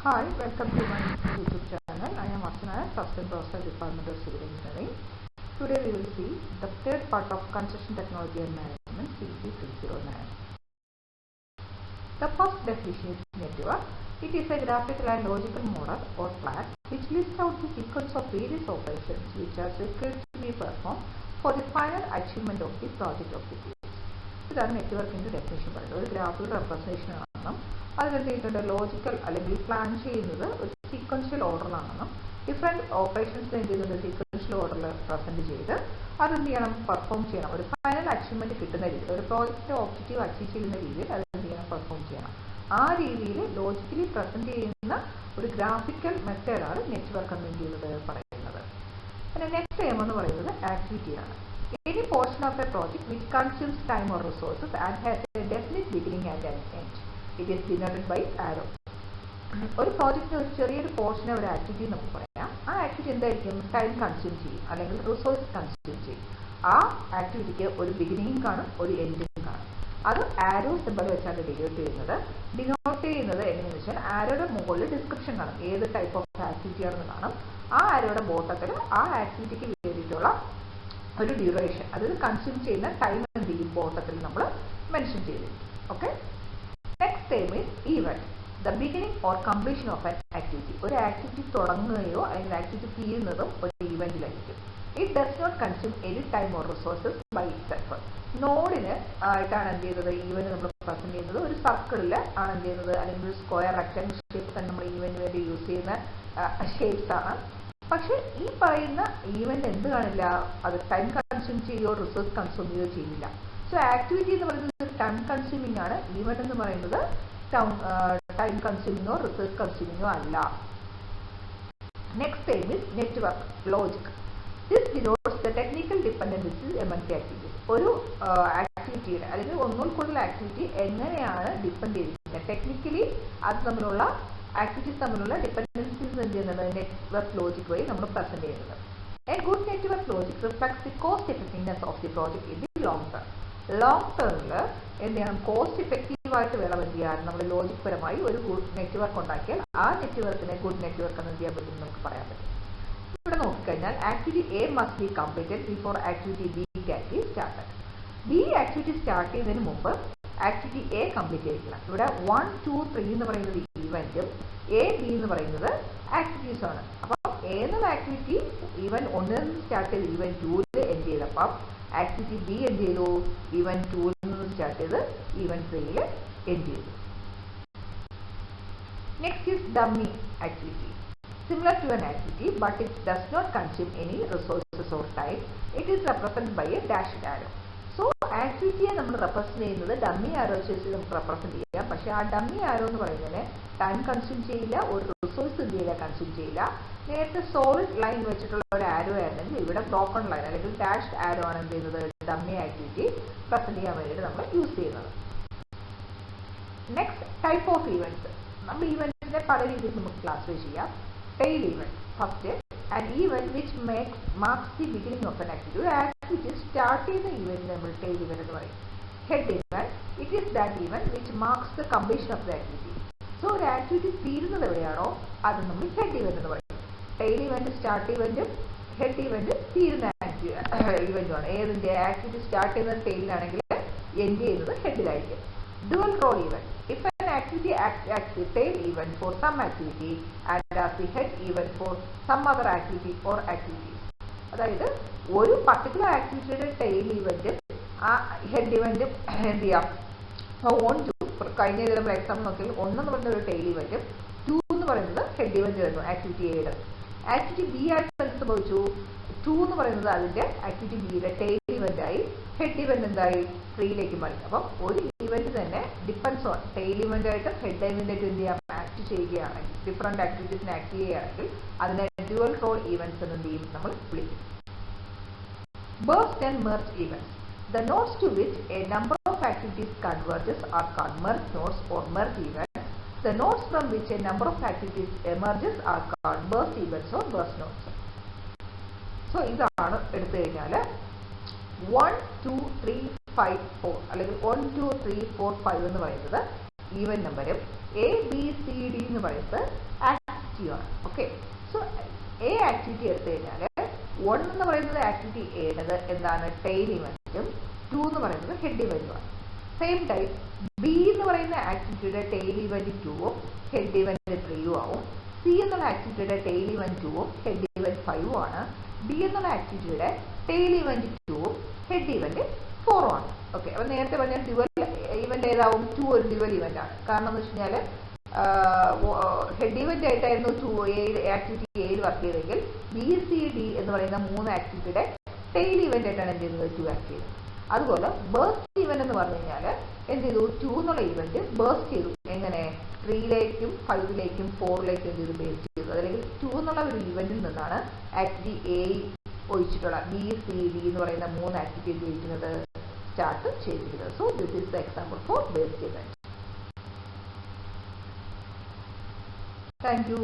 Hi, welcome to my YouTube channel. I am Archana, Assistant Professor, Department of Civil Engineering. Today we will see the third part of Construction Technology and Management, CC 309. The first definition is network. It is a graphical and logical model or plan which lists out the sequence of various operations which are required to be performed for the final achievement of the project objectives. ഇതാണ് നെറ്റ്വർക്കിൻ്റെ definition പറയുന്നത്. ഒരു graphical representation ആണെന്നും അതിനെന്ത് ചെയ്തിട്ടുണ്ട്, logical അല്ലെങ്കിൽ plan ചെയ്യുന്നത് ഒരു sequential ഓർഡറിലാണെന്നും different operations എന്ത് ചെയ്യുന്നുണ്ട് സീക്വൻഷ്യൽ ഓർഡറിൽ പ്രസൻറ്റ് ചെയ്ത് അതെന്ത് ചെയ്യണം, പെർഫോം ചെയ്യണം. ഒരു ഫൈനൽ അച്ചീവ്മെൻറ്റ് കിട്ടുന്ന രീതിയിൽ, ഒരു പ്രോജക്റ്റ് ഒബ്ജക്റ്റീവ് അച്ചീവ് ചെയ്യുന്ന രീതിയിൽ അതെന്ത് ചെയ്യണം, പെർഫോം ചെയ്യണം. ആ രീതിയിൽ ലോജിക്കലി പ്രസൻറ്റ് ചെയ്യുന്ന ഒരു ഗ്രാഫിക്കൽ മെത്തേഡാണ് നെറ്റ്വർക്ക് എന്ന് എന്ത് ചെയ്യുന്നത് പറയുന്നത്. പിന്നെ നെക്സ്റ്റ് എയിം എന്ന് പറയുന്നത് ആക്ടിവിറ്റിയാണ്. Any portion of a project which consumes time or resources and has a definite beginning and an end. It is denoted by arrow. ഒരു പ്രോജക്റ്റിന് ഒരു ചെറിയൊരു പോർഷനെ ഒരു ആക്ടിവിറ്റി നമുക്ക് പറയാം. ആ ആക്ടിവിറ്റി എന്തായിരിക്കും, ടൈം കൺസ്യൂം ചെയ്യും അല്ലെങ്കിൽ റിസോഴ്സ് കൺസ്യൂം ചെയ്യും. ആ ആക്ടിവിറ്റിക്ക് ഒരു ബിഗിനിങ്ങും കാണും, ഒരു എൻഡിങ്ങും കാണും. അത് ആരോ സിമ്പിൾ വെച്ചാണ് ഡിനോട്ട് ചെയ്യുന്നത്. എങ്ങനെയാണെന്ന് വെച്ചാൽ ആരോയുടെ മുകളിൽ ഡിസ്ക്രിപ്ഷൻ കാണും, ഏത് ടൈപ്പ് ഓഫ് ആക്ടിവിറ്റി ആണെന്ന് കാണും. ആ ആരോയുടെ ബോട്ടത്തിൽ ആ ആക്ടിവിറ്റിക്ക് വേണ്ടിയിട്ടുള്ള ഒരു ഡ്യൂറേഷൻ, അതായത് കൺസ്യൂം ചെയ്യുന്ന ടൈം എന്ത് ചെയ്യും ബോട്ടത്തിൽ നമ്മൾ മെൻഷൻ ചെയ്തിരിക്കും. Okay. Next time is event, the beginning or completion of an activity. ഒരു ആക്ടിവിറ്റി തുടങ്ങുകയോ അല്ലെങ്കിൽ ആക്ടിവിറ്റി തീരുന്നതും ഒരു ഈവൻറ്റിലായിരിക്കും. It does not consume any time or resources by itself. നോഡിന് ആയിട്ടാണ് എന്ത് ചെയ്യുന്നത് ഈവൻറ്റ് നമ്മൾ പ്രസന്റ് ചെയ്യുന്നത്. ഒരു സർക്കിളിൽ ആണ് എന്ത് ചെയ്യുന്നത്, അല്ലെങ്കിൽ ഒരു സ്ക്വയർ റെക്ടാങ്കിൾ ഷേപ്സ് ആണ് നമ്മൾ ഈവൻറ്റിന് വേണ്ടി യൂസ് ചെയ്യുന്ന ഷേപ്സ് ആണ്. പക്ഷെ ഈ പറയുന്ന ഈവന്റ് എന്ത് കാണില്ല, അത് ടൈം കൺസ്യൂം ചെയ്യുകയോ റിസോഴ്സ് കൺസ്യൂം ചെയ്യുകയോ ചെയ്യില്ല. സോ ആക്ടിവിറ്റി എന്ന് പറയുന്നത് ടൈം കൺസ്യൂമിംഗ് ആണ്, ഈവന്റ് എന്ന് പറയുന്നത് ടൈം കൺസ്യൂമിങ്ങോ റിസോഴ്സ് കൺസ്യൂമിങ്ങോ അല്ല. Next time is network logic. This denotes the technical dependencies among the activities. ഒരു ആക്ടിവിറ്റിയുടെ അല്ലെങ്കിൽ ഒന്നിൽ കൂടുതൽ ആക്ടിവിറ്റി എങ്ങനെയാണ് ഡിപ്പെൻഡ് ചെയ്തിരിക്കുന്നത്, ടെക്നിക്കലി അത് തമ്മിലുള്ള ആക്ടിവിറ്റീസ് തമ്മിലുള്ള ഡിപ്പെൻഡൻസീസ് എന്ത് ചെയ്യുന്നത് നെറ്റ്വർക്ക് ലോജിക് വഴി നമ്മൾ പ്രസന്റ് ചെയ്യുന്നത്. A good network logic reflects the cost effectiveness of the project in the long term. Long ടേമിൽ എന്ത് ചെയ്യണം, കോസ്റ്റ് എഫക്റ്റീവായിട്ട് വേണം എന്ത് ചെയ്യാൻ. നമ്മൾ ലോജിക് പരമായി ഒരു ഗുഡ് നെറ്റ്വർക്ക് ഉണ്ടാക്കിയാൽ ആ നെറ്റ്വർക്കിനെ ഗുഡ് നെറ്റ്വർക്ക് എന്ന് ചെയ്യാൻ പറ്റും നമുക്ക് പറയാൻ പറ്റും. ഇവിടെ നോക്കിക്കഴിഞ്ഞാൽ activity A must be completed before activity B can be started. B activity start ചെയ്യുന്നതിന് മുമ്പ് ആക്ടിവിറ്റി എ കംപ്ലീറ്റ് ചെയ്യിക്കണം. ഇവിടെ 1, 2, 3 എന്ന് പറയുന്നത് ഈവന്റും എ ബി എന്ന് പറയുന്നത് ആക്ടിവിറ്റീസ് ആണ്. അപ്പം എ എന്നുള്ള ആക്ടിവിറ്റി ഈവന്റ് 1 സ്റ്റാർട്ട് ചെയ്ത് ഈവന്റ് 2 എൻഡ് ചെയ്തപ്പം ആക്ടിവിറ്റി ബി എന്ത് ചെയ്തു, ഈവന്റ് 2 നിന്ന് സ്റ്റാർട്ട് ചെയ്ത് ഈവന്റ് 3 എൻഡ് ചെയ്തു. Next is dummy activity. Similar to an activity but it does not consume any resources or time. It is represented by a dashed arrow. So ആക്ടിവിറ്റിയെ നമ്മൾ represent ചെയ്യുന്നത് dummy ആരോ വെച്ച് നമുക്ക് represent ചെയ്യാം. പക്ഷേ ആ ഡമ്മി ആരോ എന്ന് പറയുന്നതിന് ടൈം കൺസ്യൂം ചെയ്യില്ല, ഒരു റിസോഴ്സ് എന്ത് ചെയ്യില്ല, കൺസ്യൂം ചെയ്യില്ല. നേരത്തെ സോളിഡ് ലൈൻ വെച്ചിട്ടുള്ള ഒരു ആരോ ആയിരുന്നെങ്കിൽ ഇവിടെ ബ്രോക്കൺ ലൈൻ അല്ലെങ്കിൽ ഡാഷ്ഡ് ആരോ ആണ് എന്ത് ചെയ്യുന്നത് ഡമ്മി ആക്ടിവിറ്റി പ്രസന്റ് ചെയ്യാൻ വേണ്ടിയിട്ട് നമ്മൾ യൂസ് ചെയ്യുന്നത്. Next type of events. നമ്മൾ ഈവൻറ്റിനെ പല രീതിയിൽ നമുക്ക് ക്ലാസിഫൈ ചെയ്യാം. Tail event first, an event which marks the beginning of an activity. ഒരു ആക്ടിവിറ്റി സ്റ്റാർട്ട് ചെയ്യുന്ന ഈവൻറ്റിന് നമ്മൾ ടെയിൽ ഇവന്റ് എന്ന് പറയും. Head event, it is that event which marks the completion of the activity. So ഒരു activity തീരുന്നത് എവിടെയാണോ അത് നമ്മൾ ഹെഡ് ഇവന്റ് എന്ന് പറയും. ടെയിൽ ഇവന്റ് സ്റ്റാർട്ട് ഇവന്റും ഹെഡ് ഇവന്റ് തീരുന്ന ഇവന്റുമാണ്. ഏതിന്റെ ആക്ടിവിറ്റി സ്റ്റാർട്ട് ചെയ്യുന്നത് ടെയിലാണെങ്കിൽ എൻഡ് ചെയ്യുന്നത് ഹെഡിലായിരിക്കും. Dual role event, if an activity acts the tail event for some activity and as the head event for some other activity or activities. അതായത് ഒരു പർട്ടിക്കുലർ ആക്ടിവിറ്റിയുടെ ടെയിൽ ഇവന്റ് ആ ഹെഡ് ഇവന്റും എന്ത് ചെയ്യാം, 1, 2 കഴിഞ്ഞ നമ്മൾ എക്സാമ്പിൾ നോക്കിയാൽ 1 എന്ന് പറയുന്ന ഒരു ടെയിൽ ഇവന്റും 2 എന്ന് പറയുന്നത് ഹെഡ് ഇവന്റ് ആയിരുന്നു ആക്ടിവിറ്റി എയുടെ. ആക്ടിവിറ്റി ബി ആയിട്ട് എന്ത് സംഭവിച്ചു, 2 എന്ന് പറയുന്നത് അതിന്റെ ആക്ടിവിറ്റി ബിയുടെ ടെയിൽ ഇവന്റ് ആയി, ഹെഡ് ഇവന്റ് എന്തായി 3ലേക്ക് മാറി. അപ്പം ഒരു ഇവന്റ് തന്നെ ഡിപ്പെൻസ് ഓൺ ടെയിൽ ഇവന്റ് ആയിട്ടും ഹെഡ് ഇവന്റ് ആയിട്ടും എന്ത് ചെയ്യാം ആക്ട് ചെയ്യുകയാണെങ്കിൽ, ഡിഫറെന്റ് ആക്ടിവിറ്റീസിനെ ആക്ട് ചെയ്യുകയാണെങ്കിൽ അതിനെ ഡ്യുവൽ റോൾ ഈവന്റ്സ് എന്ന് എന്ത് ചെയ്യും നമ്മൾ വിളിക്കും. ബേസ്റ്റ് and merge events. The nodes to which a number of activities converges are called merge nodes or merge events. The nodes from which a number of activities emerges are called burst events or burst nodes. So ഇതാണ് എടുത്തു കഴിഞ്ഞാൽ 1, 2, 3, 5, 4 അല്ലെങ്കിൽ 1, 2, 3, 4, 5 എന്ന് പറയുന്നത് even നമ്പറും A B C D എന്ന് പറയുന്നത് ആക്ടിവിറ്റിയാണ്. Okay, so A activity എടുത്തു കഴിഞ്ഞാൽ 1 എന്ന് പറയുന്നത് ആക്ടിവിറ്റി എയുടേത് എന്താണ്, ടെയിൽ ഇവന്റും 2 എന്ന് പറയുന്നത് ഹെഡ് ഇവന്റുമാണ്. സെയിം ടൈം ബി എന്ന് പറയുന്ന ആക്ടിവിറ്റിയുടെ ടെയിൽ ഇവന്റ് 2ഉം ഹെഡ് ഇവന്റ് 3ഉം ആവും. സി എന്നുള്ള ആക്ടിവിറ്റിയുടെ ടെയിൽ ഇവന്റ് 2ഉം ഹെഡ് ഇവന്റ് 5ഉം ആണ്. ഡി എന്നുള്ള ആക്ടിവിറ്റിയുടെ ടെയിൽ ഇവന്റ് 2ഉം ഹെഡ് ഇവന്റ് 4ഉം ആണ്. ഓക്കെ, അപ്പോൾ നേരത്തെ പറഞ്ഞാൽ ഡ്യുവൽ ഇവന്റ് ഏതാവും, 2 ഒരു ഡ്യുവൽ ഇവന്റ് ആണ്. കാരണം എന്ന് വെച്ച് കഴിഞ്ഞാൽ ഹെഡ് ഇവന്റ് ആയിട്ടായിരുന്നു ആക്ടിവിറ്റി എയിൽ വർക്ക് ചെയ്തെങ്കിൽ ബി സി ഡി എന്ന് പറയുന്ന 3 ആക്ടിവിറ്റിയുടെ ടെയിൽ ഇവന്റ് ആയിട്ടാണ് എന്ത് ചെയ്യുന്നത്, 2 ആക്ട് ചെയ്തത്. അതുപോലെ ബേസ്റ്റ് ഇവന്റ് എന്ന് പറഞ്ഞു കഴിഞ്ഞാൽ എന്ത് ചെയ്തു, 2 എന്നുള്ള ഇവന്റ് ബേസ്റ്റ് ചെയ്തു. എങ്ങനെ, 3ലേക്കും 5ലേക്കും 4ലേക്കും എന്ത് ചെയ്തു, ബേസ് ചെയ്തു. അല്ലെങ്കിൽ 2 എന്നുള്ള ഒരു ഇവന്റിൽ നിന്നാണ് ആക്ടിവിറ്റി എ ഒഴിച്ചിട്ടുള്ള ബി സി ഡി എന്ന് പറയുന്ന 3 ആക്ടിവിറ്റി ഉപയോഗിക്കുന്നത് സ്റ്റാർട്ട് ചെയ്തിരിക്കുന്നത്. So this is the example for based event. Thank U.